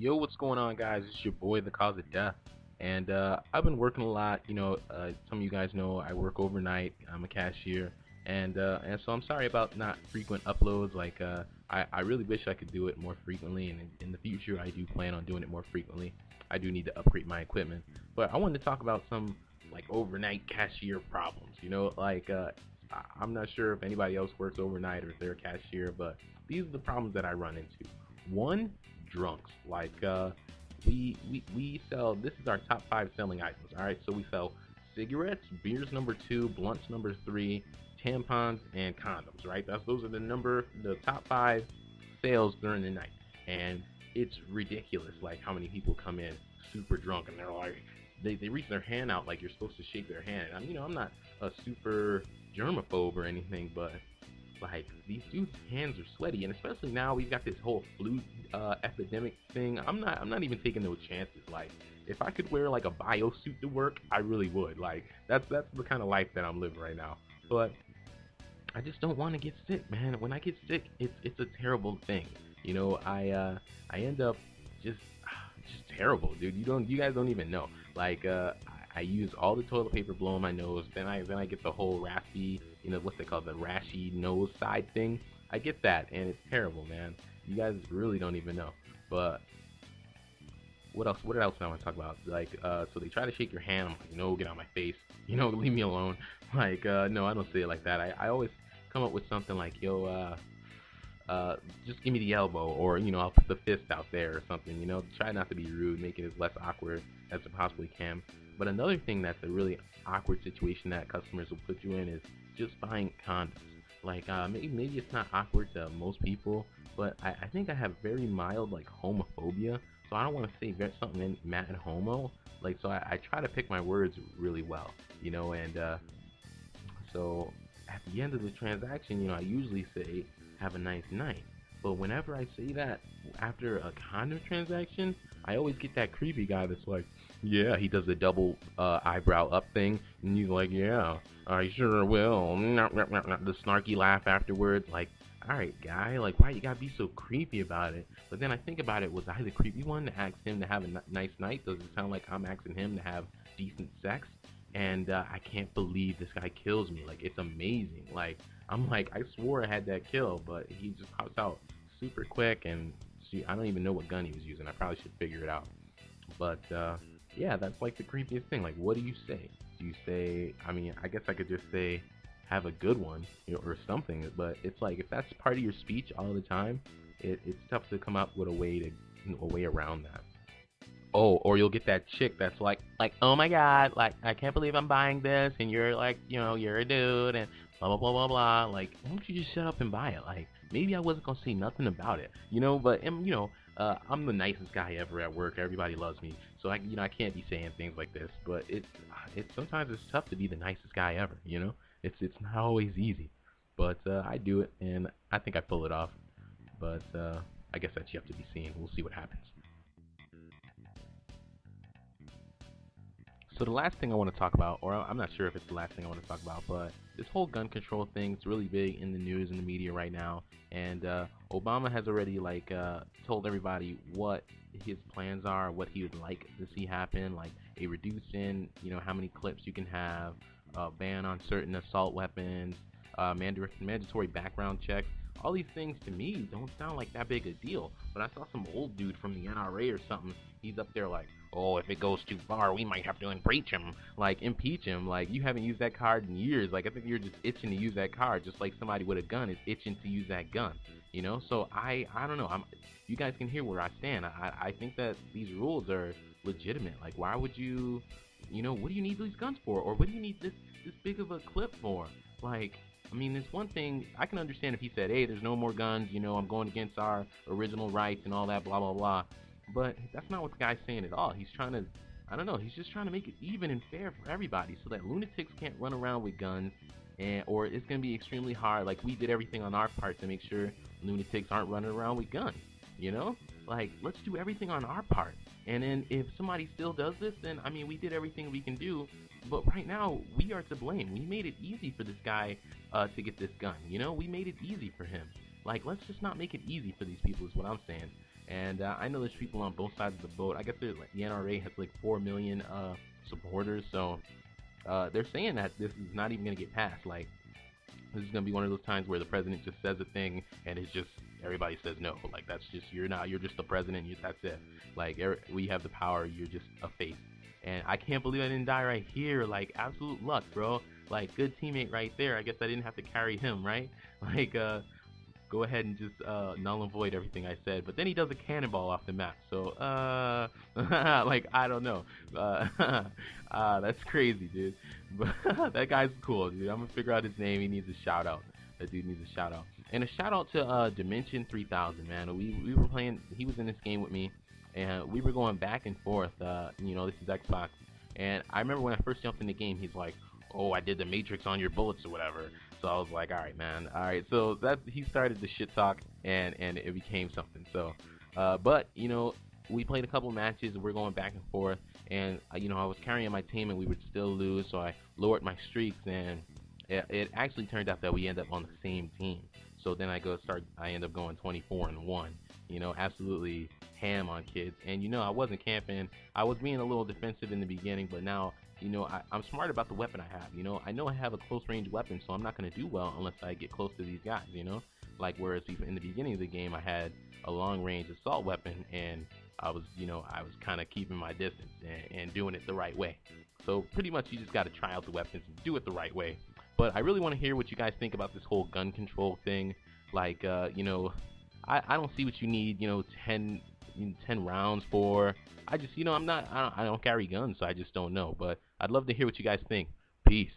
Yo, what's going on, guys? It's your boy, the cause of death, and I've been working a lot. Some of you guys know I work overnight. I'm a cashier, and so I'm sorry about not frequent uploads. I really wish I could do it more frequently, and in the future, I do plan on doing it more frequently. I do need to upgrade my equipment, but I wanted to talk about some like overnight cashier problems. I'm not sure if anybody else works overnight or if they're a cashier, but these are the problems that I run into. One, drunks. We sell, this is our top five selling items. All right, so we sell cigarettes, beers number two, blunts number three, tampons, and condoms. Right, those are the top five sales during the night, and it's ridiculous. Like how many people come in super drunk and they're like, they reach their hand out like you're supposed to shake their hand. I'm not a super germaphobe or anything, but like these dudes' hands are sweaty, and especially now we've got this whole flu epidemic thing. I'm not even taking those chances. Like if I could wear like a bio suit to work, I really would. Like that's the kind of life that I'm living right now. But I just don't want to get sick, man. When I get sick, it's a terrible thing. I end up just just terrible, dude. You guys don't even know. I use all the toilet paper blowing my nose. Then I get the whole raspy, what's they call the rashy nose side thing. I get that, and it's terrible, man. You guys really don't even know. But what else? What else I want to talk about? So they try to shake your hand. I'm like, no, get out of my face. Leave me alone. No, I don't say it like that. I always come up with something like, yo, just give me the elbow, or I'll put the fist out there or something. Try not to be rude, make it as less awkward as it possibly can. But another thing that's a really awkward situation that customers will put you in is just buying condoms. Maybe it's not awkward to most people, but I think I have very mild like homophobia, so I don't want to say something mad homo. So I try to pick my words really well, and so at the end of the transaction, I usually say, have a nice night. But whenever I say that after a condom transaction, I always get that creepy guy that's like, yeah, he does the double eyebrow up thing, and he's like, yeah, I sure will. The snarky laugh afterwards, like, all right, guy, like, why you gotta be so creepy about it? But then I think about it, was I the creepy one to ask him to have a nice night? Does it sound like I'm asking him to have decent sex? And I can't believe this guy kills me. Like, it's amazing. Like, I'm like, I swore I had that kill, but he just pops out super quick, and see, I don't even know what gun he was using. I probably should figure it out. But yeah, that's like the creepiest thing. Like, what do you say? Do you say? I mean, I guess I could just say, have a good one, or something. But it's like if that's part of your speech all the time, it's tough to come up with a way around that. Oh, or you'll get that chick that's like, oh my god, like I can't believe I'm buying this, and you're like, you're a dude, and blah blah blah blah blah. Like, why don't you just shut up and buy it? Like, maybe I wasn't gonna say nothing about it, But I'm the nicest guy ever at work. Everybody loves me, so I can't be saying things like this. But it's sometimes it's tough to be the nicest guy ever. It's not always easy, but I do it, and I think I pull it off. But I guess that's yet to be seen. We'll see what happens. So the last thing I want to talk about, or I'm not sure if it's the last thing I want to talk about, but this whole gun control thing is really big in the news and the media right now. And Obama has already told everybody what his plans are, what he would like to see happen, like a reduce in how many clips you can have, ban on certain assault weapons, mandatory background checks. All these things to me don't sound like that big a deal, but I saw some old dude from the NRA or something. He's up there like, oh, if it goes too far, we might have to impeach him. Like, impeach him. Like, you haven't used that card in years. Like, I think you're just itching to use that card, just like somebody with a gun is itching to use that gun. So I don't know. You guys can hear where I stand. I think that these rules are legitimate. Like, why would you, what do you need these guns for? Or what do you need this big of a clip for? Like, I mean, there's one thing I can understand if he said, hey, there's no more guns, I'm going against our original rights and all that, blah, blah, blah. But that's not what the guy's saying at all. He's trying to, I don't know, he's just trying to make it even and fair for everybody so that lunatics can't run around with guns, or it's going to be extremely hard. Like, we did everything on our part to make sure lunatics aren't running around with guns, Like, let's do everything on our part. And then if somebody still does this, then, I mean, we did everything we can do. But right now, we are to blame. We made it easy for this guy to get this gun, We made it easy for him. Like, let's just not make it easy for these people is what I'm saying. And I know there's people on both sides of the boat. I guess like, the NRA has like 4 million supporters, so they're saying that this is not even gonna get passed. Like this is gonna be one of those times where the president just says a thing and it's just everybody says no. Like that's just you're just the president. That's it. Like we have the power. You're just a face. And I can't believe I didn't die right here. Like absolute luck, bro. Like good teammate right there. I guess I didn't have to carry him, right? Like go ahead and just null and void everything I said. But then he does a cannonball off the map. So like I don't know. That's crazy, dude. But that guy's cool, dude. I'm gonna figure out his name. He needs a shout out. That dude needs a shout out. And a shout out to Dimension 3000, man. We were playing. He was in this game with me, and we were going back and forth. You know, this is Xbox, and I remember when I first jumped in the game, he's like, "Oh, I did the Matrix on your bullets or whatever." So I was like, "All right, man. All right." So that he started the shit talk, and it became something. So, but you know, we played a couple matches, and we're going back and forth, and you know, I was carrying my team, and we would still lose, so I lowered my streaks, and it actually turned out that we end up on the same team. So then I end up going 24-1. You know, absolutely ham on kids. And you know, I wasn't camping. I was being a little defensive in the beginning, but now, you know, I'm smart about the weapon I have. You know I have a close range weapon, so I'm not gonna do well unless I get close to these guys. You know, like whereas even in the beginning of the game, I had a long range assault weapon, and I was kind of keeping my distance and doing it the right way. So pretty much, you just got to try out the weapons and do it the right way. But I really want to hear what you guys think about this whole gun control thing. Like, you know, I don't see what you need, you know, 10 rounds for. I just, you know, I don't carry guns, so I just don't know. But I'd love to hear what you guys think. Peace.